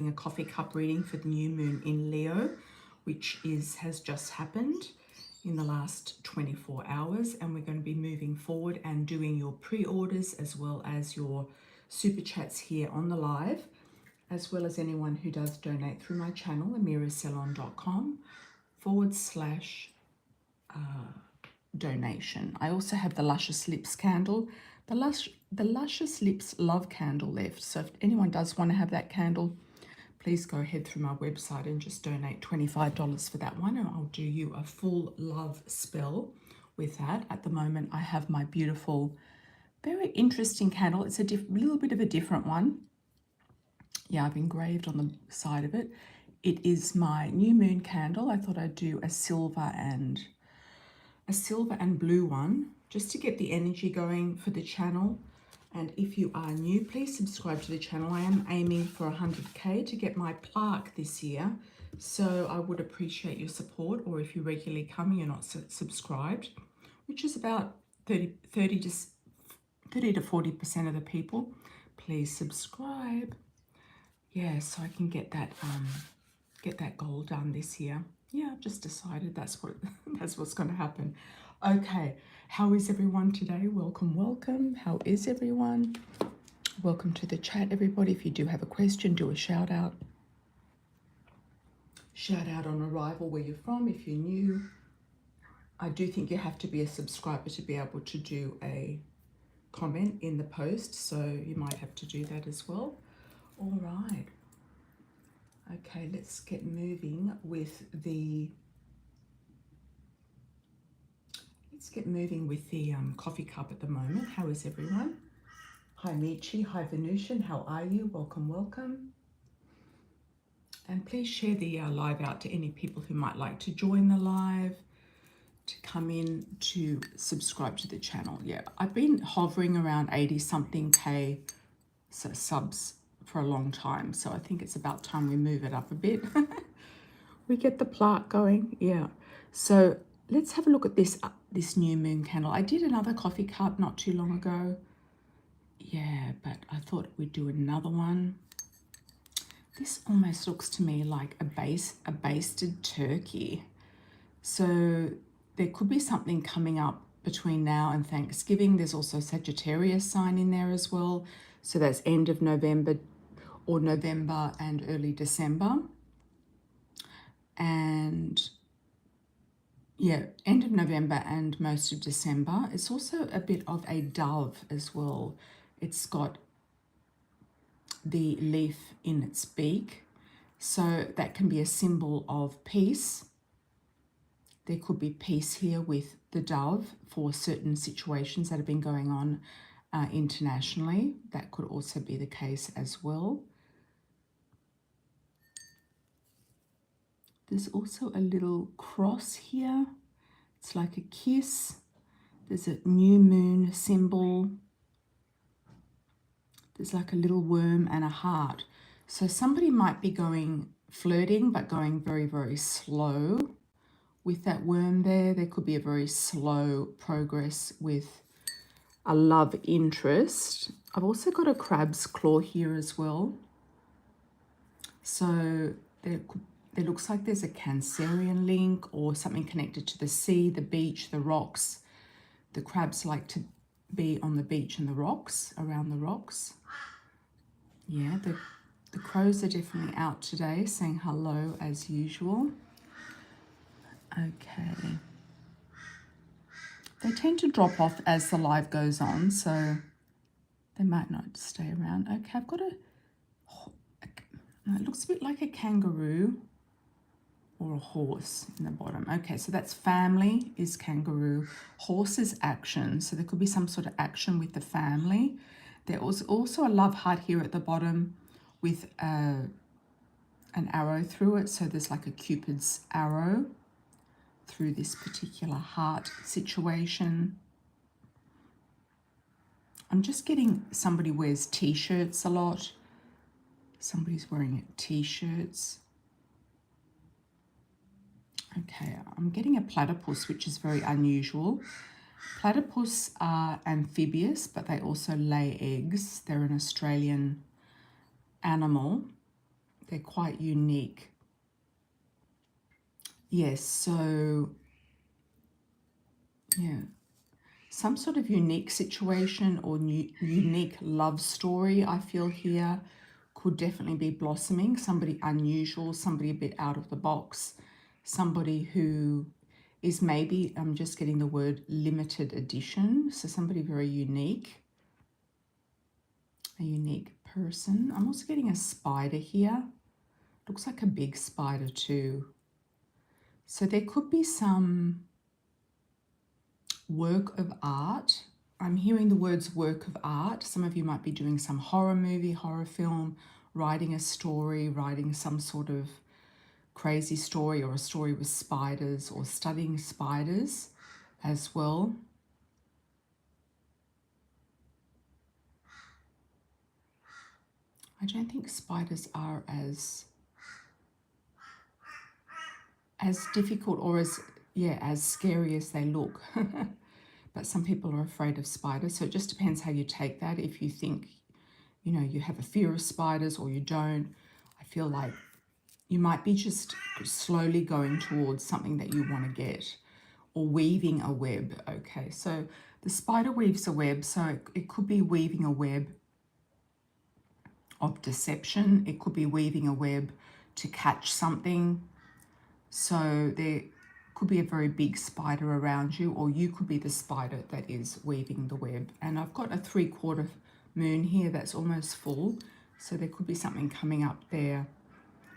a coffee cup reading for the new moon in Leo, which has just happened in the last 24 hours, and we're going to be moving forward and doing your pre-orders as well as your super chats here on the live, as well as anyone who does donate through my channel, amiracelon.com/donation. I also have the Luscious Lips candle, the Luscious Lips Love candle left. So if anyone does want to have that candle, please go ahead through my website and just donate $25 for that one, and I'll do you a full love spell with that. At the moment, I have my beautiful, very interesting candle. It's a little bit of a different one. Yeah, I've engraved on the side of it. It is my new moon candle. I thought I'd do a silver and blue one just to get the energy going for the channel. And if you are new, please subscribe to the channel. I am aiming for 100K to get my plaque this year, so I would appreciate your support. Or if you regularly come and you're not subscribed, which is about 30 to 40% of the people, please subscribe. Yeah, so I can get that goal done this year. Yeah, I've just decided that's what's going to happen. Okay, how is everyone today? Welcome, welcome. How is everyone? Welcome to the chat, everybody. If you do have a question, do a shout out. Shout out on arrival where you're from. If you're new, I do think you have to be a subscriber to be able to do a comment in the post, so you might have to do that as well. All right. Okay, let's get moving with the coffee cup at the moment. How is everyone? Hi Michi, hi Venusian, how are you? Welcome, welcome. And please share the live out to any people who might like to join the live, to come in, to subscribe to the channel. Yeah, I've been hovering around 80-something K subs for a long time, so I think it's about time we move it up a bit. We get the plaque going. Yeah, so let's have a look at this new moon candle. I did another coffee cup not too long ago. Yeah, but I thought we'd do another one. This almost looks to me like a basted turkey. So there could be something coming up between now and Thanksgiving. There's also Sagittarius sign in there as well. So that's end of November, or November and early December. And yeah, end of November and most of December. It's also a bit of a dove as well. It's got the leaf in its beak, so that can be a symbol of peace. There could be peace here with the dove for certain situations that have been going on internationally. That could also be the case as well. There's also a little cross here. It's like a kiss. There's a new moon symbol. There's like a little worm and a heart. So somebody might be flirting, but going very, very slow with that worm there. There could be a very slow progress with a love interest. I've also got a crab's claw here as well. So there looks like there's a Cancerian link or something connected to the sea, the beach, the rocks. The crabs like to be on the beach and the rocks, around the rocks. Yeah, the crows are definitely out today saying hello as usual. Okay. They tend to drop off as the live goes on, so they might not stay around. Okay, I've got it looks a bit like a kangaroo or a horse in the bottom. Okay, so that's family is kangaroo. Horse is action, so there could be some sort of action with the family. There was also a love heart here at the bottom with an arrow through it. So there's like a Cupid's arrow through this particular heart situation. I'm just getting somebody wears t-shirts a lot. Somebody's wearing t-shirts. Okay, I'm getting a platypus, which is very unusual. Platypus are amphibious, but they also lay eggs. They're an Australian animal. They're quite unique. Yes, so yeah, some sort of unique situation or unique love story I feel here could definitely be blossoming. Somebody unusual, somebody a bit out of the box, somebody who is maybe, I'm just getting the word limited edition, so somebody very unique, a unique person. I'm also getting a spider here. Looks like a big spider too. So there could be some work of art. I'm hearing the words work of art. Some of you might be doing some horror movie, horror film, writing a story, writing some sort of crazy story or a story with spiders or studying spiders as well. I don't think spiders are as difficult or as scary as they look. But some people are afraid of spiders, so it just depends how you take that. If you think, you know, you have a fear of spiders or you don't, I feel like you might be just slowly going towards something that you want to get, or weaving a web. Okay, so the spider weaves a web, so it could be weaving a web of deception. It could be weaving a web to catch something. So there could be a very big spider around you, or you could be the spider that is weaving the web. And I've got a 3/4 moon here that's almost full, so there could be something coming up there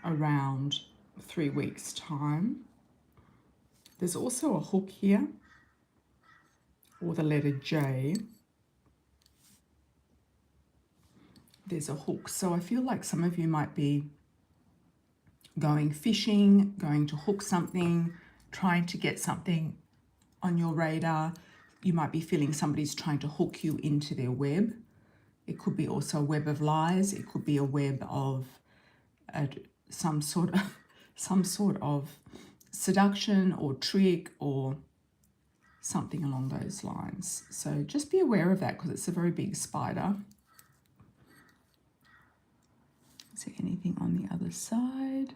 around 3 weeks time. There's also a hook here, or the letter J. There's a hook, so I feel like some of you might be going fishing, going to hook something, trying to get something on your radar. You might be feeling somebody's trying to hook you into their web. It could be also a web of lies. It could be a web of some sort of seduction or trick or something along those lines. So just be aware of that, because it's a very big spider. Is there anything on the other side?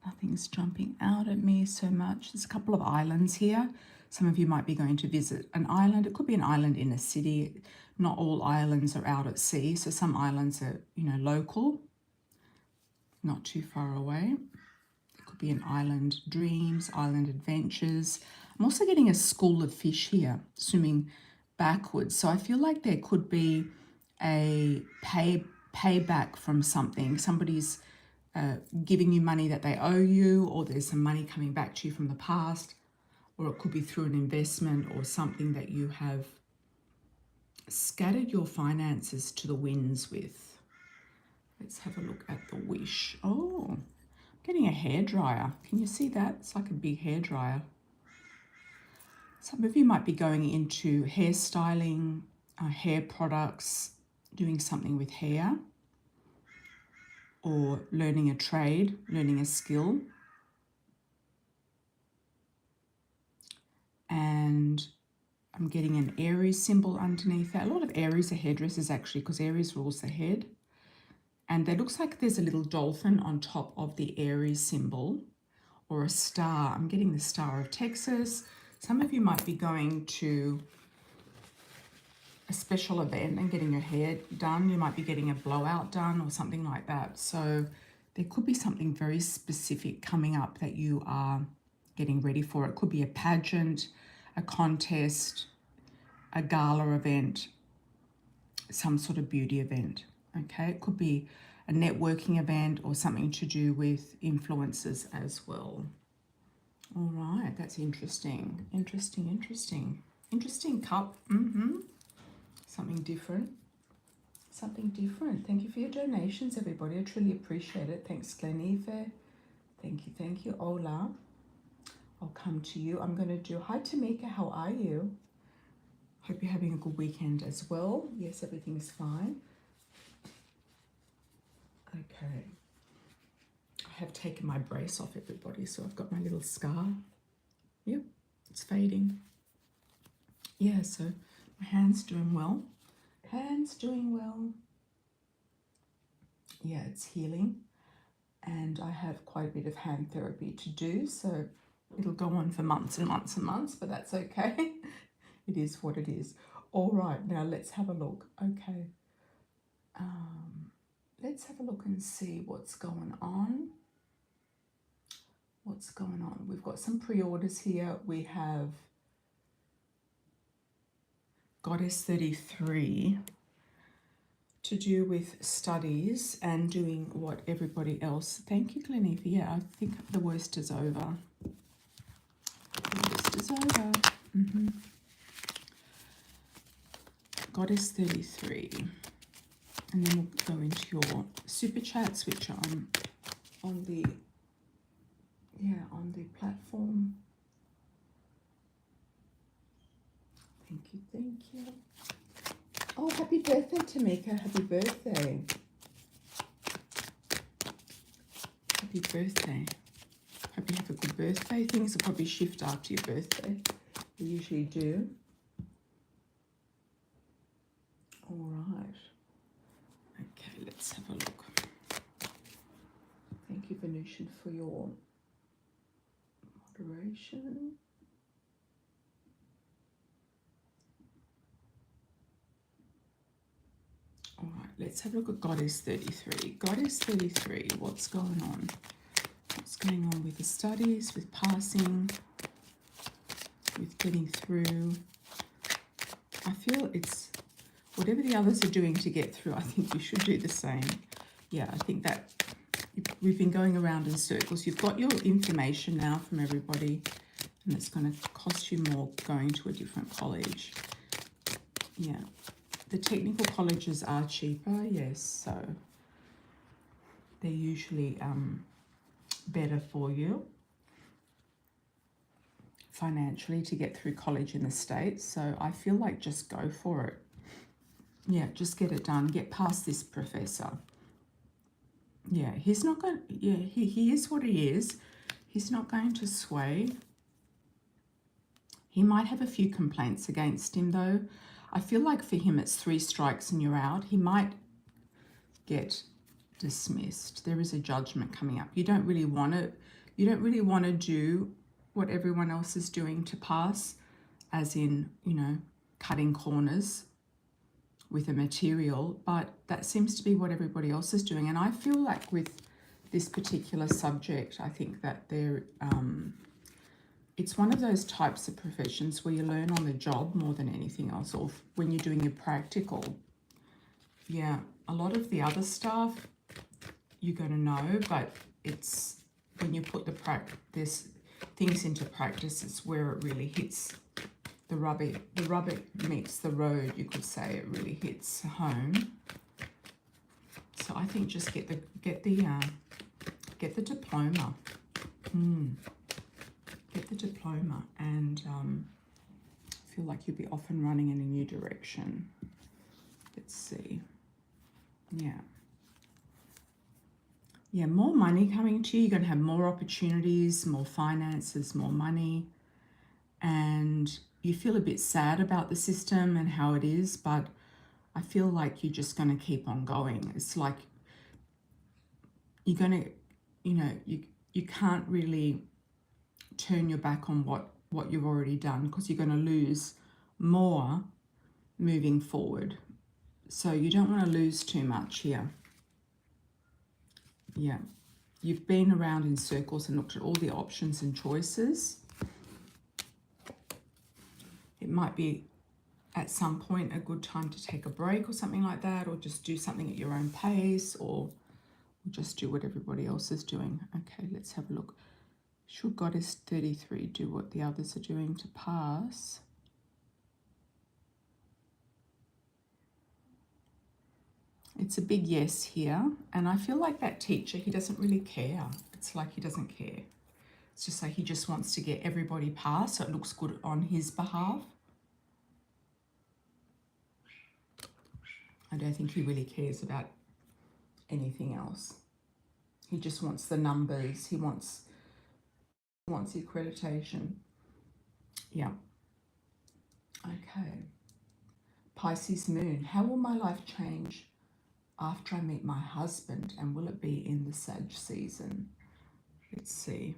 Nothing's jumping out at me so much. There's a couple of islands here. Some of you might be going to visit an island. It could be an island in a city. Not all islands are out at sea, so some islands are, you know, local, not too far away. It could be an island dreams, island adventures. I'm also getting a school of fish here, swimming backwards. So I feel like there could be a payback from something. Somebody's giving you money that they owe you, or there's some money coming back to you from the past, or it could be through an investment or something that you have scattered your finances to the winds with. Let's have a look at the wish. Oh, I'm getting a hairdryer. Can you see that? It's like a big hairdryer. Some of you might be going into hairstyling, hair products, doing something with hair, or learning a trade, learning a skill. And I'm getting an Aries symbol underneath that. A lot of Aries are hairdressers actually, because Aries rules the head. And there looks like there's a little dolphin on top of the Aries symbol, or a star. I'm getting the Star of Texas. Some of you might be going to a special event and getting your hair done. You might be getting a blowout done or something like that. So there could be something very specific coming up that you are getting ready for. It could be a pageant, a contest, a gala event, some sort of beauty event. Okay, it could be a networking event or something to do with influencers as well. All right, that's interesting. Interesting cup. Something different. Thank you for your donations, everybody. I truly appreciate it. Thanks, Glenife. Thank you. Ola. I'll come to you. I'm going to do, hi Tamika, how are you? Hope you're having a good weekend as well. Yes, everything's fine. Okay. I have taken my brace off, everybody, so I've got my little scar. Yep, it's fading. Yeah, so my hand's doing well. Yeah, it's healing. have quite a bit of hand therapy to do, so it'll go on for months and months and months, but that's okay. It is what it is. All right, now let's have a look. Okay. Let's have a look and see what's going on. What's going on? We've got some pre-orders here. We have Goddess 33 to do with studies and doing what everybody else. Thank you, Gleneve. Yeah, I think the worst is over. The worst is over. Goddess 33. And then we'll go into your super chats, which are on the platform. Thank you, thank you. Oh, happy birthday, Tamika. Happy birthday. Happy birthday. Hope you have a good birthday. Things will probably shift after your birthday. They usually do. All right. Okay, let's have a look. Thank you, Venusian, for your moderation. All right, let's have a look at Goddess 33. Goddess 33, what's going on? What's going on with the studies, with passing, with getting through? I feel it's whatever the others are doing to get through, I think you should do the same. Yeah, I think that we've been going around in circles. You've got your information now from everybody, and it's going to cost you more going to a different college. Yeah. The technical colleges are cheaper, yes, so they're usually better for you financially to get through college in the States. So I feel like just go for it. Yeah, just get it done. Get past this professor. Yeah, he's not going, yeah, he is what he is. He's not going to sway. He might have a few complaints against him though. I feel like for him it's 3 strikes and you're out. He might get dismissed. There is a judgment coming up. You don't really want to do what everyone else is doing to pass, as in, you know, cutting corners with a material, but that seems to be what everybody else is doing. And I feel like with this particular subject, I think that it's one of those types of professions where you learn on the job more than anything else, or when you're doing your practical. Yeah, a lot of the other stuff you're going to know, but it's when you put this things into practice, it's where it really hits the rubber meets the road, you could say. It really hits home. So I think just get the diploma. Get the diploma, and feel like you'll be off and running in a new direction. Let's see. Yeah, more money coming to you. You're going to have more opportunities, more finances, more money, and you feel a bit sad about the system and how it is, but I feel like you're just going to keep on going. It's like you're going to, you know, you can't really turn your back on what you've already done, because you're going to lose more moving forward. So you don't want to lose too much here. Yeah, you've been around in circles and looked at all the options and choices. It might be at some point a good time to take a break or something like that, or just do something at your own pace, or just do what everybody else is doing. Okay, let's have a look. Should Goddess 33 do what the others are doing to pass? It's a big yes here. And I feel like that teacher, he doesn't really care. It's like he doesn't care. It's just like he just wants to get everybody past so it looks good on his behalf. I don't think he really cares about anything else. He just wants the numbers. He wants the accreditation. Yeah. Okay. Pisces moon. How will my life change after I meet my husband, and will it be in the Sag season? Let's see.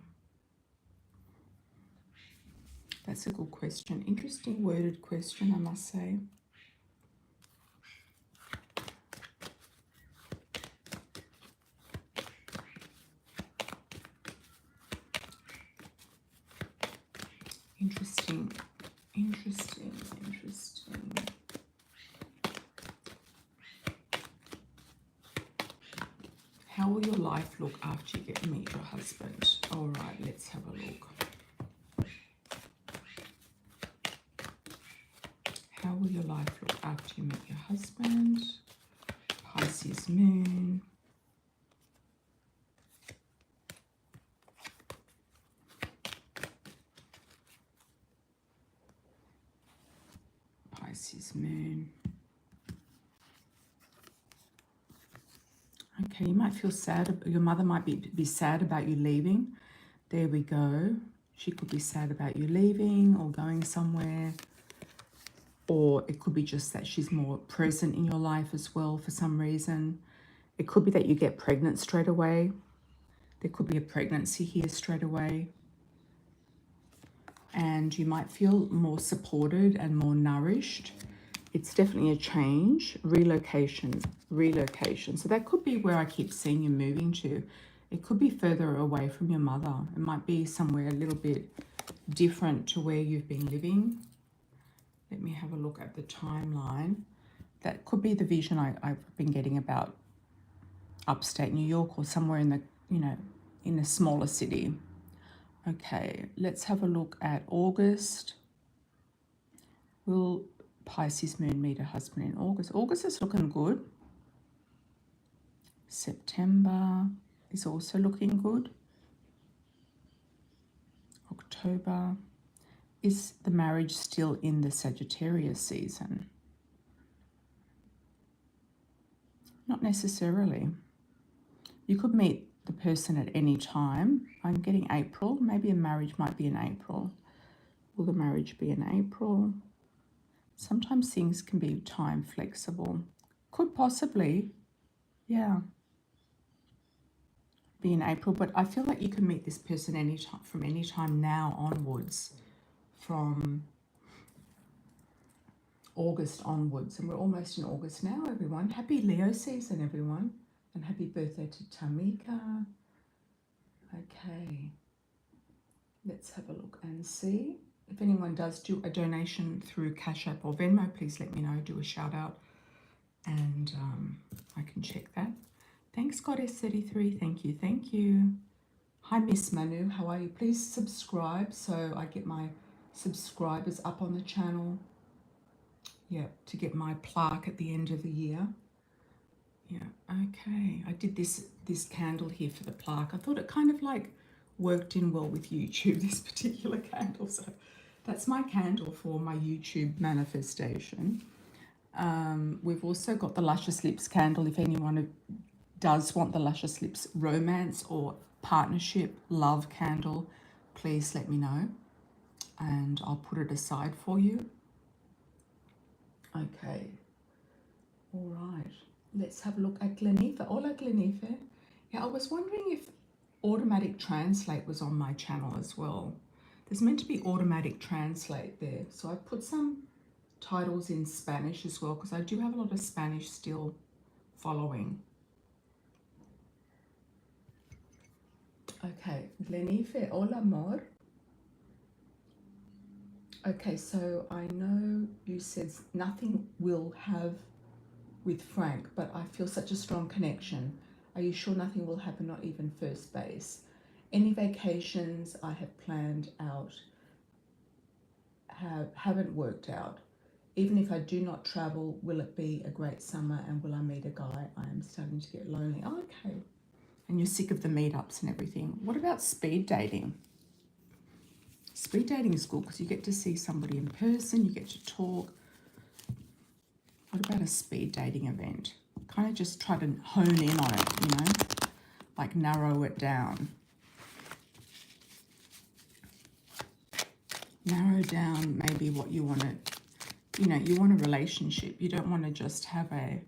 That's a good question. Interesting worded question, I must say. Interesting, interesting, interesting. How will your life look after you get to meet your husband? All right, let's have a look. How will your life look after you meet your husband? Pisces moon. Pisces moon. Okay, you might feel sad. Your mother might be sad about you leaving. There we go. She could be sad about you leaving or going somewhere. Or it could be just that she's more present in your life as well for some reason. It could be that you get pregnant straight away. There could be a pregnancy here straight away. And you might feel more supported and more nourished. It's definitely a change, relocation. So that could be where I keep seeing you moving to. It could be further away from your mother. It might be somewhere a little bit different to where you've been living. Let me have a look at the timeline. That could be the vision I've been getting about upstate New York or somewhere in the, in a smaller city. Okay, let's have a look at August. Will Pisces moon meet a husband in August? August is looking good. September is also looking good. October. Is the marriage still in the Sagittarius season? Not necessarily. You could meet the person at any time. I'm getting April. Maybe a marriage might be in April. Will the marriage be in April? Sometimes things can be time flexible. Could possibly, yeah, be in April. But I feel like you can meet this person anytime, from any time now onwards. From August onwards, and we're almost in August now, everyone. Happy Leo season, everyone, and happy birthday to Tamika. Okay, let's have a look and see. If anyone does do a donation through Cash App or Venmo, please let me know, do a shout out, and I can check that. Thanks, Goddess33, thank you. Hi, Miss Manu, how are you? Please subscribe so I get my subscribers up on the channel. Yeah, to get my plaque at the end of the year. Yeah, okay. I did this candle here for the plaque. I thought it kind of like worked in well with YouTube, this particular candle. So that's my candle for my YouTube manifestation. We've also got the Luscious Lips candle. If anyone does want the Luscious Lips romance or partnership love candle, please let me know and I'll put it aside for you. Okay, all right, let's have a look at Glenife. Hola, Glenife. Yeah, I was wondering if automatic translate was on my channel as well. There's meant to be automatic translate there. So I put some titles in Spanish as well because I do have a lot of Spanish still following. Okay, Glenife, hola, amor. Okay, so I know you said nothing will have with Frank, but I feel such a strong connection. Are you sure nothing will happen, not even first base? Any vacations I have planned out haven't worked out. Even if I do not travel, will it be a great summer and will I meet a guy? I am starting to get lonely. Oh, okay. And you're sick of the meetups and everything. What about speed dating? Speed dating is good because you get to see somebody in person, you get to talk. What about a speed dating event? Kind of just try to hone in on it, like narrow it down. Narrow down maybe what you want to, you want a relationship. You don't want to just have a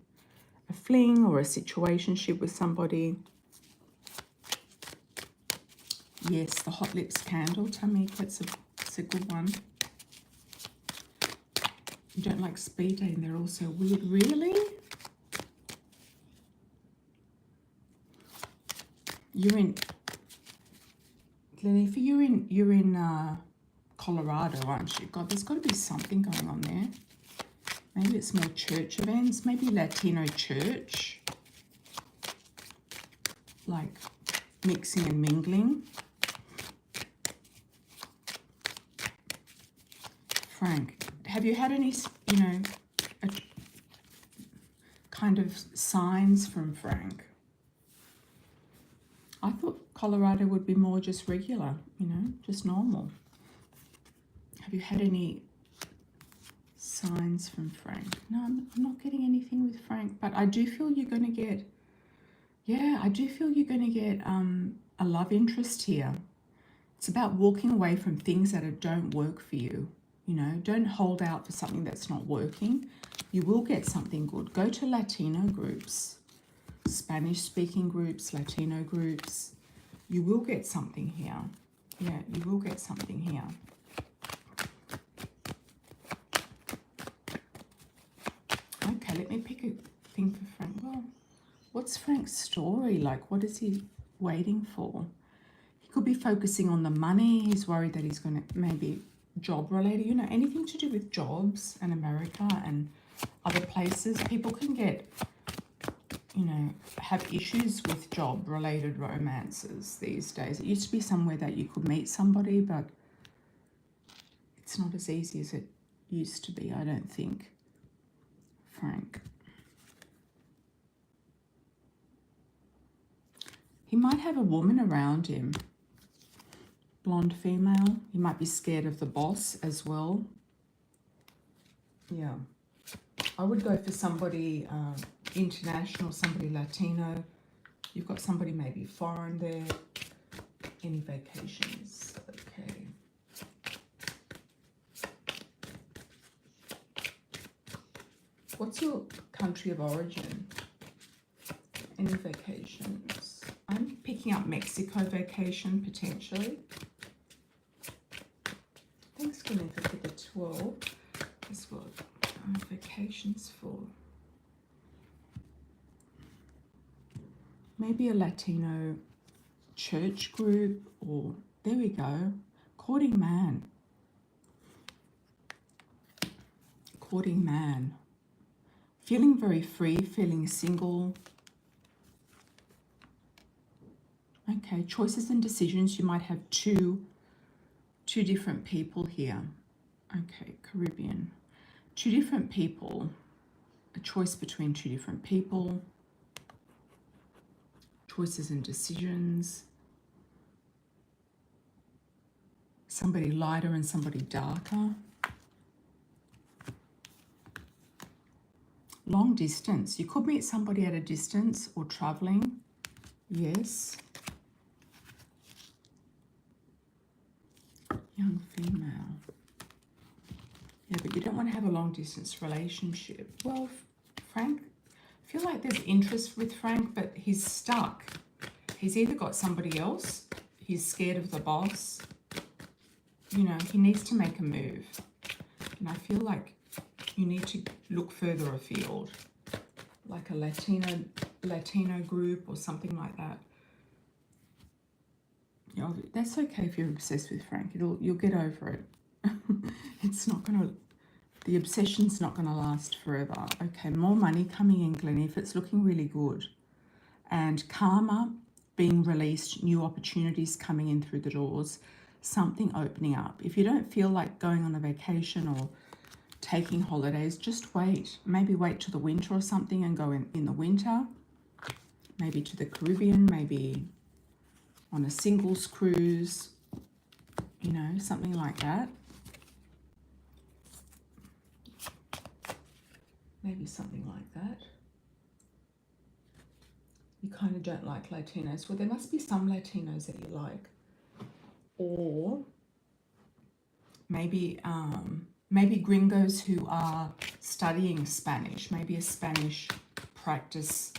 fling or a situationship with somebody. Yes, the Hot Lips candle, Tamika, it's a good one. You don't like speed dating, they're also weird. Really? You're in, Lenny, you're in Colorado, aren't you? God, there's got to be something going on there. Maybe it's more church events, maybe Latino church, like mixing and mingling. Frank, have you had any, you know, kind of signs from Frank? I thought Colorado would be more just regular, you know, just normal. Have you had any signs from Frank? No, I'm not getting anything with Frank, but I do feel you're going to get, yeah, I do feel you're going to get a love interest here. It's about walking away from things that don't work for you. You know, don't hold out for something that's not working. You will get something good. Go to Latino groups, Spanish-speaking groups, Latino groups. You will get something here. Yeah, you will get something here. Okay, let me pick a thing for Frank. Well, what's Frank's story like? What is he waiting for? He could be focusing on the money. He's worried that he's going to maybe job related, you know, anything to do with jobs and America and other places. People can get, you know, have issues with job related romances these days. It used to be somewhere that you could meet somebody, but it's not as easy as it used to be, I don't think, Frank. He might have a woman around him. Blonde female. He might be scared of the boss as well. Yeah. I would go for somebody international, somebody Latino. You've got somebody maybe foreign there. Any vacations? Okay. What's your country of origin? Any vacations? I'm picking up Mexico vacation potentially. Thanksgiving for the 12 as well. Vacations for maybe a Latino church group, or there we go, courting man. Courting man. Feeling very free, feeling single. Okay, choices and decisions. You might have two different people here. Okay, Caribbean. Two different people. A choice between two different people. Choices and decisions. Somebody lighter and somebody darker. Long distance. You could meet somebody at a distance or traveling. Yes. Young female. Yeah, but you don't want to have a long distance relationship. Well, Frank, I feel like there's interest with Frank, but he's stuck. He's either got somebody else, he's scared of the boss. You know, he needs to make a move. And I feel like you need to look further afield, like a Latino group or something like that. You know, that's okay if you're obsessed with Frank. You'll get over it. It's not gonna, the obsession's not gonna last forever. Okay, more money coming in, Glennie, if it's looking really good. And karma being released, new opportunities coming in through the doors, something opening up. If you don't feel like going on a vacation or taking holidays, just wait. Maybe wait till the winter or something and go in the winter. Maybe to the Caribbean, maybe on a singles cruise, you know, something like that. Maybe something like that. You kind of don't like Latinos. Well, there must be some Latinos that you like. Or maybe maybe gringos who are studying Spanish, maybe a Spanish practice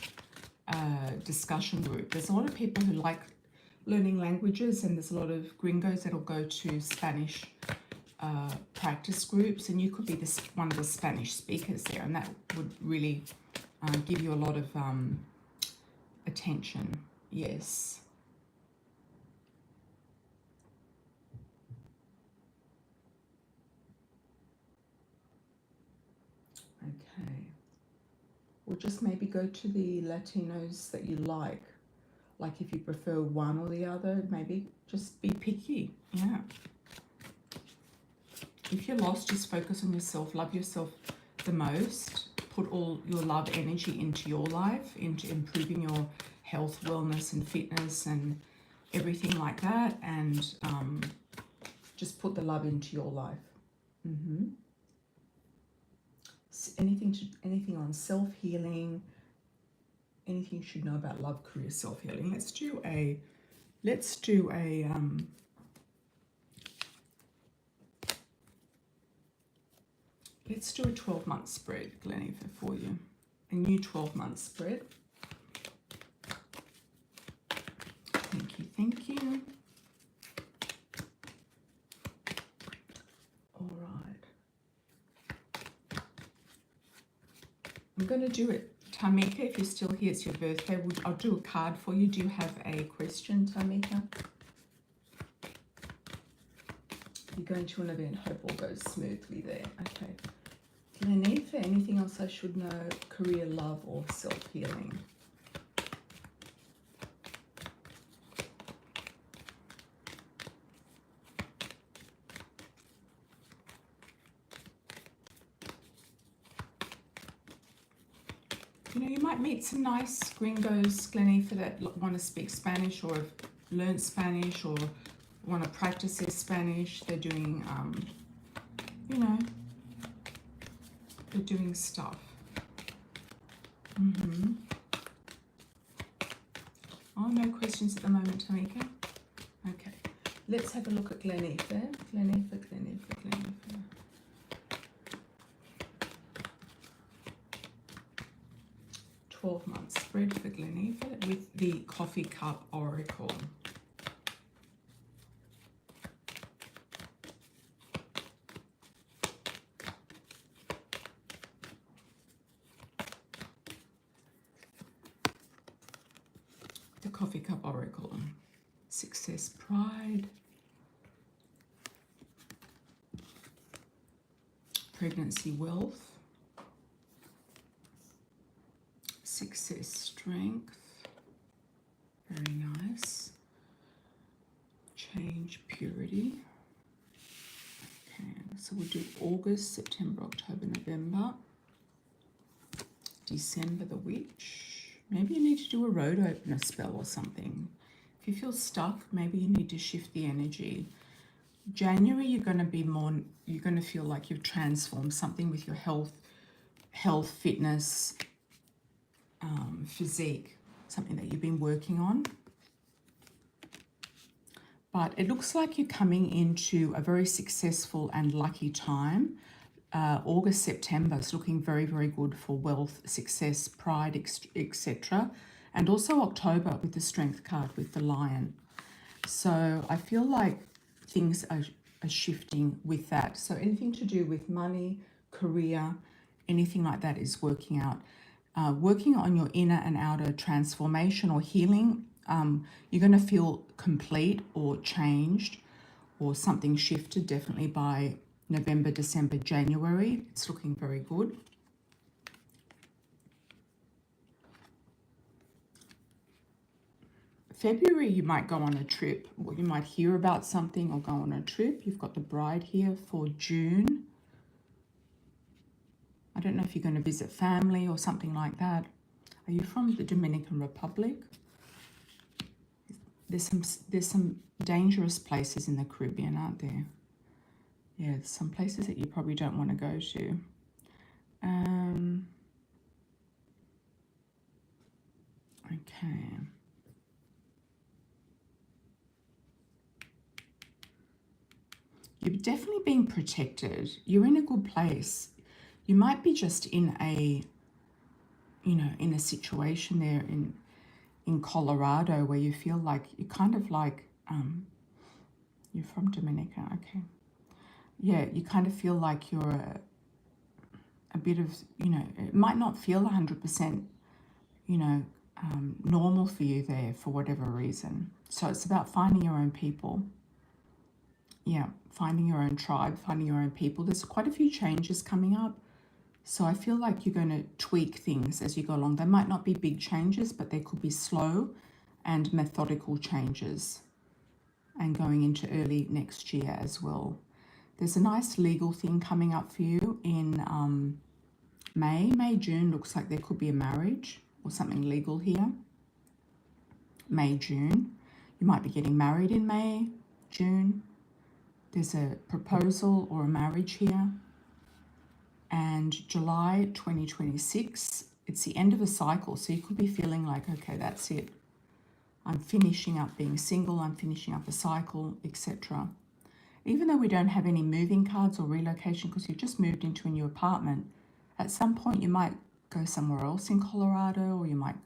discussion group. There's a lot of people who like learning languages, and there's a lot of gringos that'll go to Spanish practice groups, and you could be one of the Spanish speakers there, and that would really give you a lot of attention. Yes. Okay. Or just maybe go to the Latinos that you like. Like if you prefer one or the other, maybe just be picky. Yeah. If you're lost, just focus on yourself. Love yourself the most. Put all your love energy into your life, into improving your health, wellness, and fitness, and everything like that. And just put the love into your life. Anything on self-healing, anything you should know about love, career, self-healing. Let's do a 12-month spread, Glennifer, for you. A new 12-month spread. Thank you, thank you. All right. I'm going to do it. Tamika, if you're still here, it's your birthday. I'll do a card for you. Do you have a question, Tamika? You're going to an event. Hope all goes smoothly there. Okay. Glennifer, anything else I should know? Career, love, or self-healing? You know, you might meet some nice gringos, Glennifer, that want to speak Spanish or have learned Spanish or want to practice their Spanish. They're doing, you know, they're doing stuff. Oh, no questions at the moment, Tamika. Okay, let's have a look at Glennifer. Glennifer. 12-month spread for Glennifer with the Coffee Cup Oracle. The Coffee Cup Oracle. Success, pride. Pregnancy, wealth. Success, strength. Very nice. Change, purity. Okay, so we'll do August, September, October, November. December, the Witch. Maybe you need to do a road opener spell or something. If you feel stuck, maybe you need to shift the energy. January, you're going to feel like you've transformed something with your health, fitness, physique, something that you've been working on. But it looks like you're coming into a very successful and lucky time. August, September is looking very, very good for wealth, success, pride, etc. And also October with the Strength card with the Lion. So I feel like things are shifting with that. So anything to do with money, career, anything like that is working out. Working on your inner and outer transformation or healing, you're going to feel complete or changed or something shifted definitely by November, December, January. It's looking very good. February, you might go on a trip, or you might hear about something or go on a trip. You've got the Bride here for June. I don't know if you're going to visit family or something like that. Are you from the Dominican Republic? There's some dangerous places in the Caribbean, aren't there? Yeah, there's some places that you probably don't want to go to. Okay. You're definitely being protected. You're in a good place. You might be just in a, in a situation there in Colorado, where you feel like you're kind of like, you're from Dominica, okay. Yeah, you kind of feel like you're a bit of, you know, it might not feel 100%, you know, normal for you there for whatever reason. So it's about finding your own people. Yeah, finding your own tribe, finding your own people. There's quite a few changes coming up. So I feel like you're going to tweak things as you go along. They might not be big changes, but they could be slow and methodical changes, and going into early next year as well. There's a nice legal thing coming up for you in May, June. Looks like there could be a marriage or something legal here. May, June. You might be getting married in May, June. There's a proposal or a marriage here. And July 2026, it's the end of a cycle. So you could be feeling like, okay, that's it. I'm finishing up being single. I'm finishing up a cycle, etc. Even though we don't have any moving cards or relocation because you've just moved into a new apartment, at some point you might go somewhere else in Colorado, or you might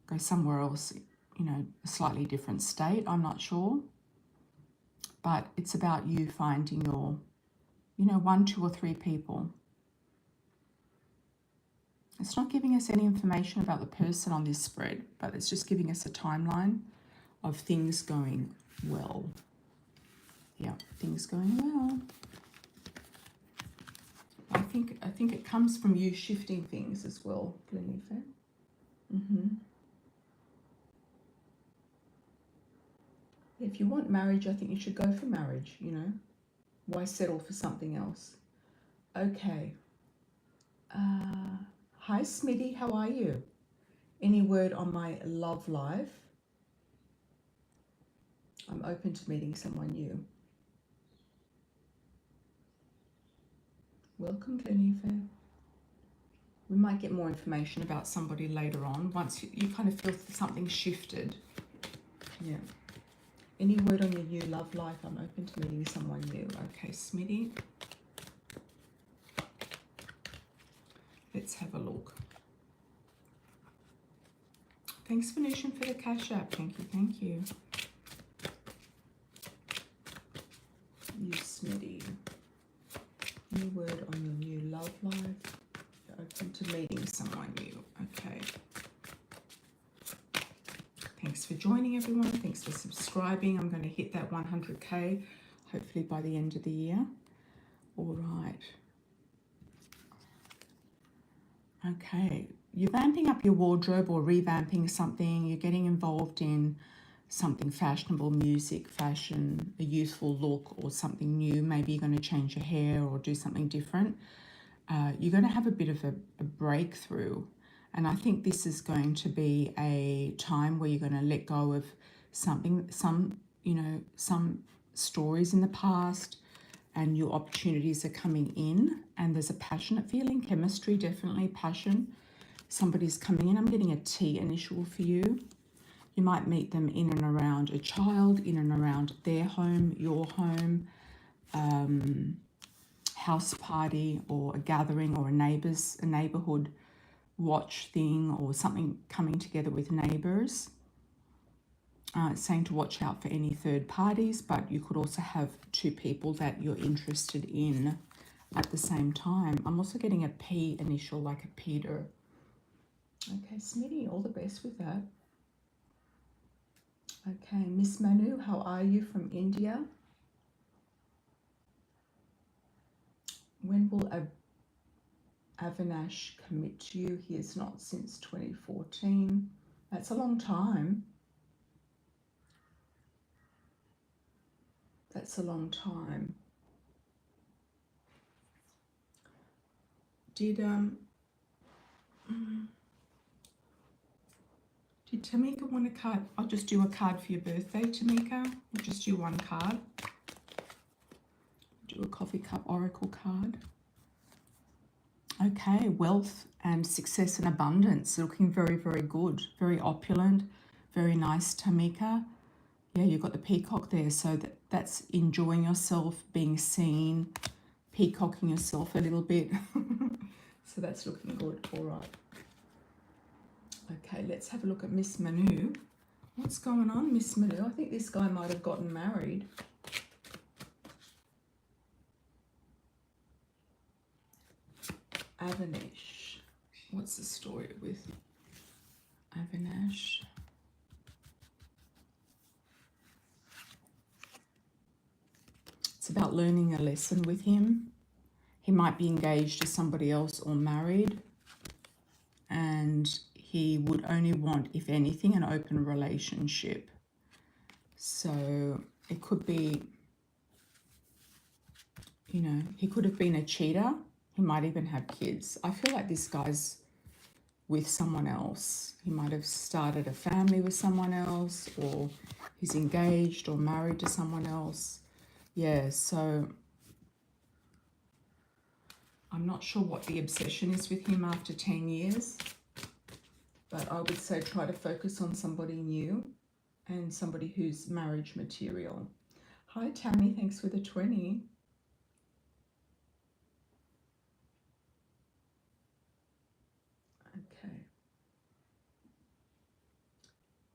go somewhere else, you know, a slightly different state. I'm not sure. But it's about you finding your, you know, 1, 2, or 3 people. It's not giving us any information about the person on this spread, but it's just giving us a timeline of things going well. Yeah, things going well. I think it comes from you shifting things as well, Glennifer. If you want marriage, I think you should go for marriage, you know. Why settle for something else? Okay. Hi, Smitty, how are you? Any word on my love life? I'm open to meeting someone new. Welcome, Glennifer. We might get more information about somebody later on once you kind of feel something shifted. Yeah. Any word on your new love life? I'm open to meeting someone new. Okay, Smitty. Let's have a look. Thanks, Venetian, for the cash app. Thank you, thank you. You, Smitty. Any word on your new love life? You're open to meeting someone new. Okay. Thanks for joining, everyone. Thanks for subscribing. I'm going to hit that 100K, hopefully by the end of the year. All right. Okay. You're vamping up your wardrobe or revamping something. You're getting involved in something fashionable, music, fashion, a youthful look, or something new. Maybe you're going to change your hair or do something different. You're going to have a bit of a breakthrough. And I think this is going to be a time where you're going to let go of something, some stories in the past, and new opportunities are coming in. And there's a passionate feeling, chemistry, definitely passion. Somebody's coming in. I'm getting a T initial for you. You might meet them in and around a child, in and around their home, your home, house party, or a gathering, or a neighborhood watch thing, or something coming together with neighbors. It's saying to watch out for any third parties, but you could also have 2 people that you're interested in at the same time. I'm also getting a P initial, like a Peter. Okay, Smitty, all the best with that. Okay, Miss Manu, how are you, from India? When will Avinash commit to you? He is not since 2014. That's a long time. That's a long time. Did Tamika want a card? I'll just do a card for your birthday, Tamika. We'll just do one card. Do a coffee cup oracle card. Okay, wealth and success and abundance. Looking very, very good. Very opulent. Very nice, Tamika. Yeah, you've got the peacock there. So that's enjoying yourself, being seen, peacocking yourself a little bit. So that's looking good. All right. Okay, let's have a look at Miss Manu. What's going on, Miss Manu? I think this guy might have gotten married. Avinash. What's the story with Avinash? It's about learning a lesson with him. He might be engaged to somebody else or married, and he would only want, if anything, an open relationship. So it could be, you know, he could have been a cheater. He might even have kids. I feel like this guy's with someone else. He might have started a family with someone else, or he's engaged or married to someone else. Yeah, so I'm not sure what the obsession is with him after 10 years, but I would say try to focus on somebody new and somebody who's marriage material. Hi, Tammy. Thanks for the 20. Okay.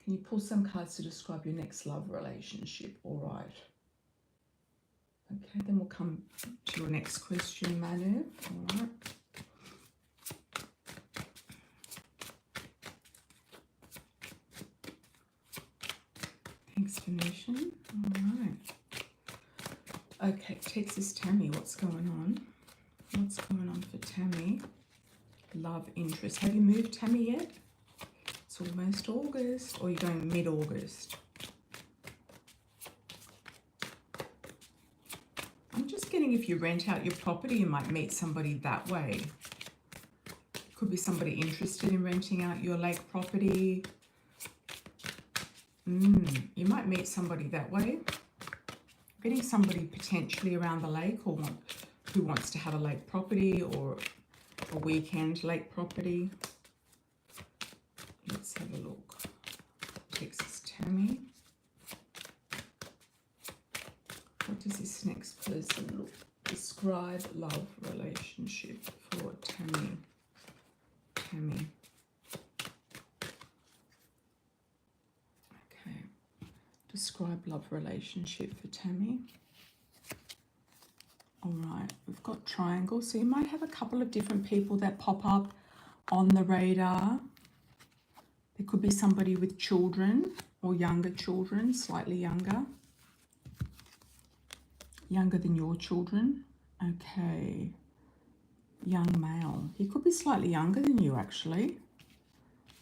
Can you pull some cards to describe your next love relationship? All right. Okay, then we'll come to your next question, Manu. All right. Thanks, Venetian. All right. Okay, Texas Tammy, what's going on? What's going on for Tammy? Love interest. Have you moved, Tammy, yet? It's almost August, or you're going mid-August? I'm just getting, if you rent out your property, you might meet somebody that way. Could be somebody interested in renting out your lake property. You might meet somebody that way. Getting somebody potentially around the lake, or who wants to have a lake property or a weekend lake property. Let's have a look. Texas Tammy. What does this next person look? Describe love relationship for Tammy. Tammy. Okay. Describe love relationship for Tammy. All right, we've got triangle. So you might have a couple of different people that pop up on the radar. There could be somebody with children or younger children, slightly younger. Younger than your children. Okay. Young male. He could be slightly younger than you, actually,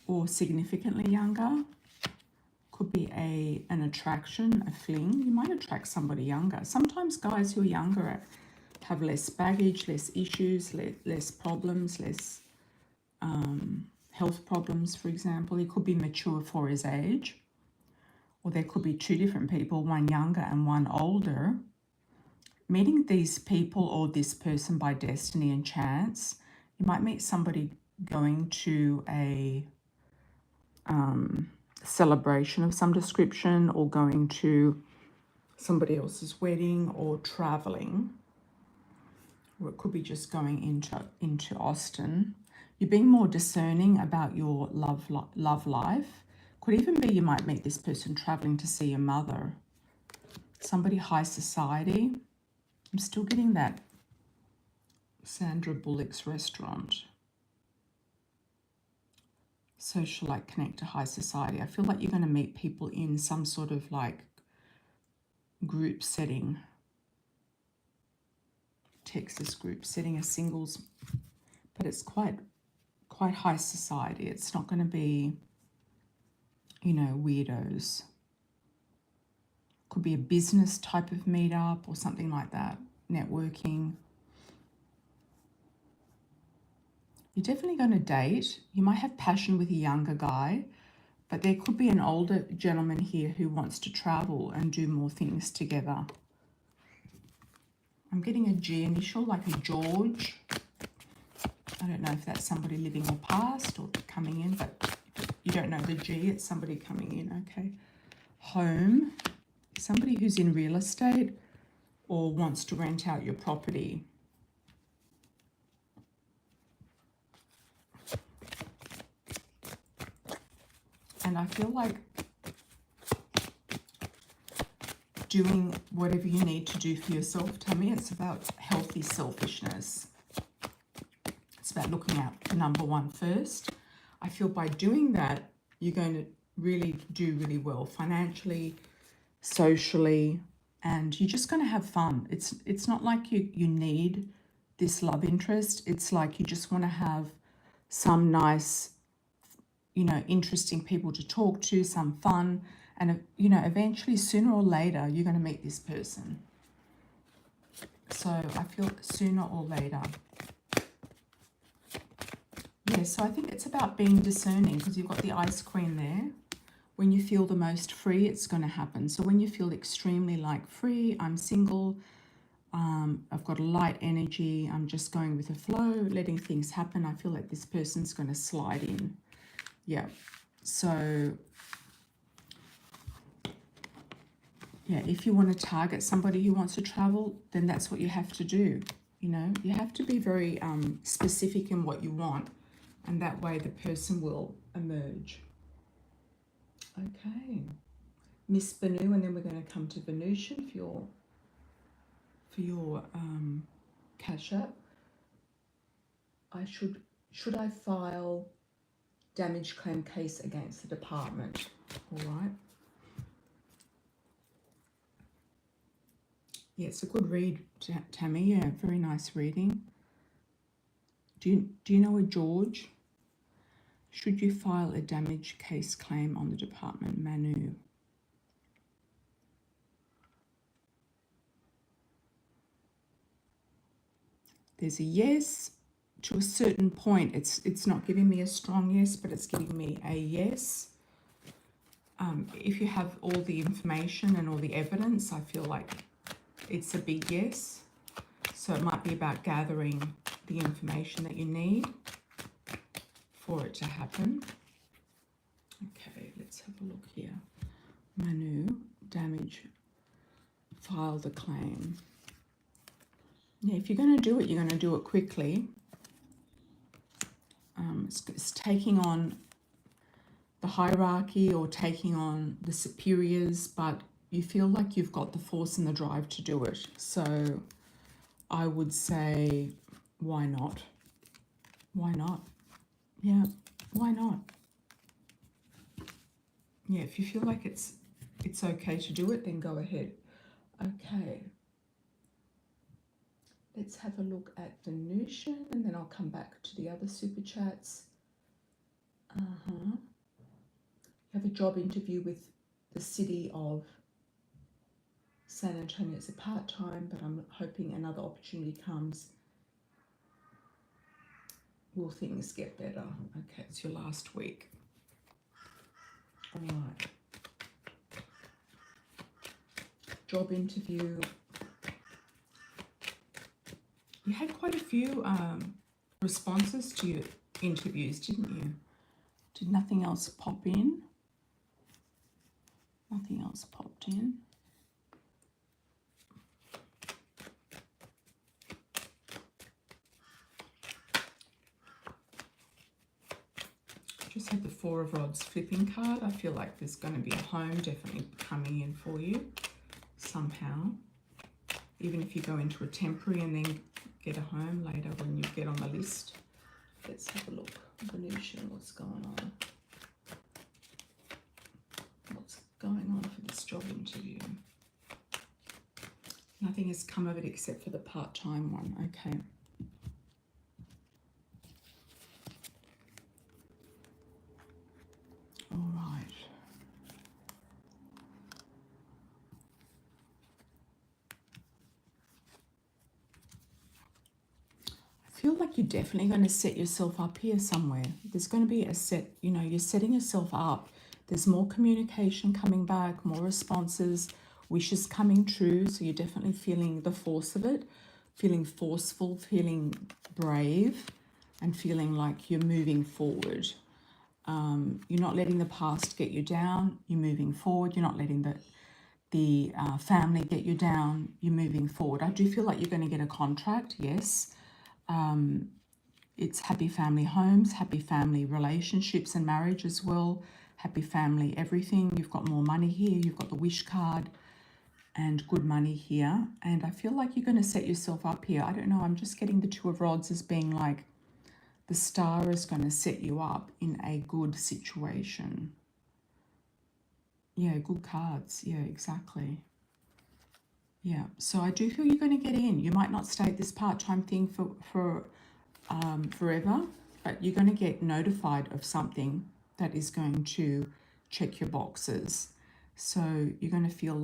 or significantly younger. Could be an attraction, a fling. You might attract somebody younger. Sometimes guys who are younger have less baggage, less issues, less problems, less health problems, for example. He could be mature for his age, or there could be two different people, one younger and one older. Meeting these people or this person by destiny and chance. You might meet somebody going to a celebration of some description, or going to somebody else's wedding, or traveling, or it could be just going into Austin. You're being more discerning about your love life. Could even be you might meet this person traveling to see your mother. Somebody high society. I'm still getting that Sandra Bullock's restaurant. Socialite, connect to high society. I feel like you're going to meet people in some sort of like group setting. Texas group setting, a singles, but it's quite high society. It's not going to be, you know, weirdos. Could be a business type of meetup or something like that, networking. You're definitely going to date. You might have passion with a younger guy, but there could be an older gentleman here who wants to travel and do more things together. I'm getting a G initial, like a George. I don't know if that's somebody living or past or coming in, but you don't know the G, it's somebody coming in, okay. Home. Somebody who's in real estate or wants to rent out your property. And I feel like doing whatever you need to do for yourself, Tammy. It's about healthy selfishness. It's about looking out for number one first. I feel by doing that, you're going to really do really well financially, socially, and you're just going to have fun. It's not like you need this love interest. It's like you just want to have some nice, interesting people to talk to, some fun, and, eventually, sooner or later, you're going to meet this person. So I feel sooner or later. Yeah, so I think it's about being discerning, because you've got the Ice Queen there. When you feel the most free, it's going to happen. So when you feel extremely like free, I'm single, I've got a light energy, I'm just going with the flow, letting things happen, I feel like this person's going to slide in. Yeah, so yeah, if you want to target somebody who wants to travel, then that's what you have to do. You have to be very specific in what you want, and that way the person will emerge. Okay, Miss Banu, and then we're going to come to Venusian for your Cash App. Should I file damage claim case against the department? All right. Yeah, it's a good read, Tammy. Yeah, very nice reading. Do you know a George? Should you file a damage case claim on the department, Manu? There's a yes. To a certain point, it's not giving me a strong yes, but it's giving me a yes. If you have all the information and all the evidence, I feel like it's a big yes. So it might be about gathering the information that you need for it to happen. Okay, let's have a look here. Manu, damage, file the claim. Yeah, if you're going to do it, you're going to do it quickly. It's taking on the hierarchy or taking on the superiors, but you feel like you've got the force and the drive to do it. So I would say, why not? Why not? Yeah, why not? Yeah, if you feel like it's okay to do it, then go ahead. Okay. Let's have a look at Venusian, and then I'll come back to the other super chats. You have a job interview with the city of San Antonio. It's a part-time, but I'm hoping another opportunity comes. Will things get better? Okay, it's your last week. All right. Job interview. You had quite a few responses to your interviews, didn't you? Did nothing else pop in? Nothing else popped in. Just had the Four of Rods flipping card. I feel like there's going to be a home definitely coming in for you somehow. Even if you go into a temporary and then get a home later when you get on the list. Let's have a look. Venusian, what's going on? What's going on for this job interview? Nothing has come of it except for the part-time one. Okay. All right. I feel like you're definitely going to set yourself up here somewhere. There's going to be a set, you're setting yourself up. There's more communication coming back, more responses, wishes coming true. So you're definitely feeling the force of it, feeling forceful, feeling brave, and feeling like you're moving forward. You're not letting the past get you down. You're moving forward. You're not letting the family get you down. You're moving forward. I do feel like you're going to get a contract, yes. It's happy family homes, happy family relationships and marriage as well. happy family, everything. You've got more money here. You've got the wish card and good money here. And I feel like you're going to set yourself up here. I don't know. I'm just getting the Two of Rods as being like the star is going to set you up in a good situation. Yeah, good cards. Yeah, exactly. Yeah, so I do feel you're going to get in. You might not stay at this part-time thing for forever, but you're going to get notified of something that is going to check your boxes. So you're going to feel